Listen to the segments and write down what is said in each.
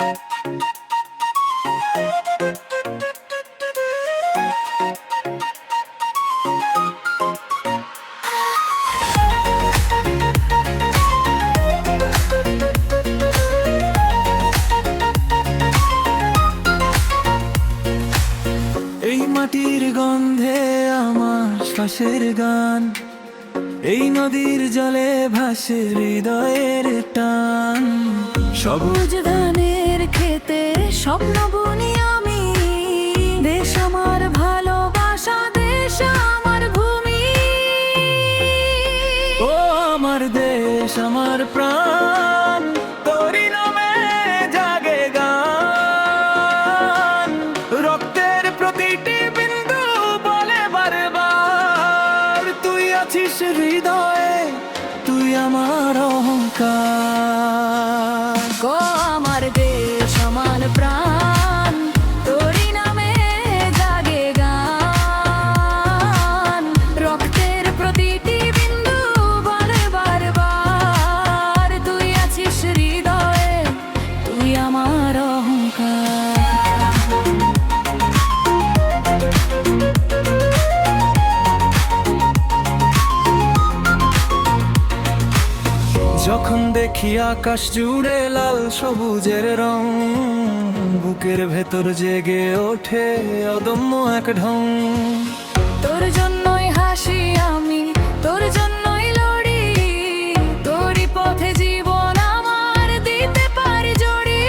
এই মাটির গন্ধে আমার শ্বাসের গান, এই নদীর জলে ভাসে হৃদয়ের টান। সবুজ ধানের খেতে স্বপ্ন বুনি আমি, দেশ আমার ভালোবাসা, দেশ আমার ভূমি। ও আমার দেশ আমার প্রাণ, তোরি নামে জাগে গান। রক্তের প্রতিটি বিন্দু বলে বারবার, তুই আছিস হৃদয়ে, তুই আমার অহংকার। গো আমার দেশ আমার প্রাণ, তোরি নামে জাগে গান। রক্তের প্রতিটি বিন্দু বলে বারবার, তুই আছিস হৃদয়ে, তুই আমার অহংকার। যখন দেখি আকাশ জুড়ে লাল সবুজের রং, বুকের ভেতর জেগে ওঠে অদম্য এক ঢং। তোর জন্যই হাসি আমি, তোর জন্যই লড়ি, তোরই পথে জীবন আমার দিতে পারি জড়ি।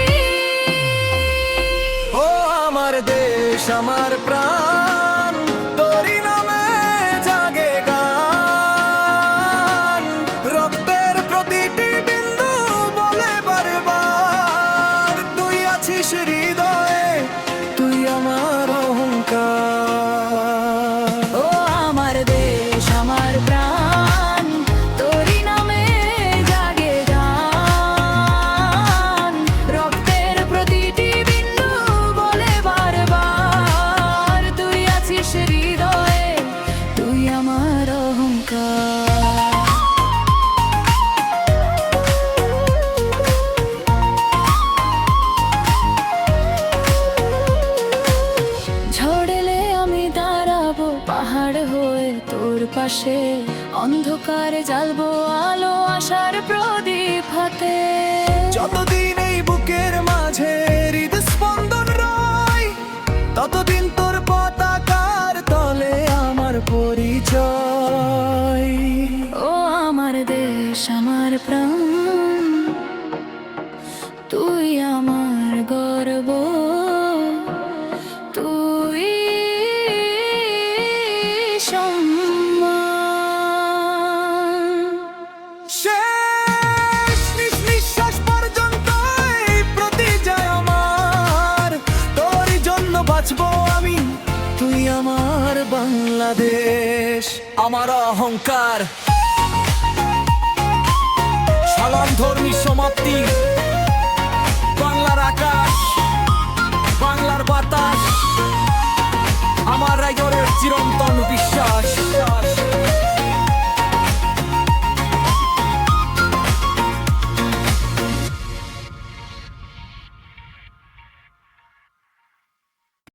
ও আমার দেশ আমার প্রাণ, তোরি নামে জাগে গান। রক্তের প্রতিটি বিন্দু বলে বারবার, তুই আছিস হৃদয়ে, তুই আমার অহংকার। ও আমার দেশ আমার প্রাণ, তোরই নামে জাগে গান। রক্তের প্রতিটি বিন্দু বলে বারবার, তুই আছিস হৃদয়ে, তুই আমার অহংকার। ঝড় এলে আমি দাঁড়াবো পাহাড় হয়ে তোর পাশে, অন্ধকারে জ্বালবো আলো আশার প্রদীপ হাতে। যতদিন এই বুকের মাঝে হৃদস্পন্দন রয়, ততদিন তোর পতাকার তলে আমার পরিচয়। ও আমার দেশ আমার প্রাণ, তুই আমার গর্ব, তুই সম্মান। শেষ নিঃশ্বাস পর্যন্ত এই প্রতিজয় আমার, তোরই জন্য বাঁচবো আমি, তুই আমার বাংলাদেশ আমার অহংকার। সালাম ধর্মী সমাপ্তি, বাংলার আকাশ, বাংলার বাতাস, আমার রাইগরের চিরন্তন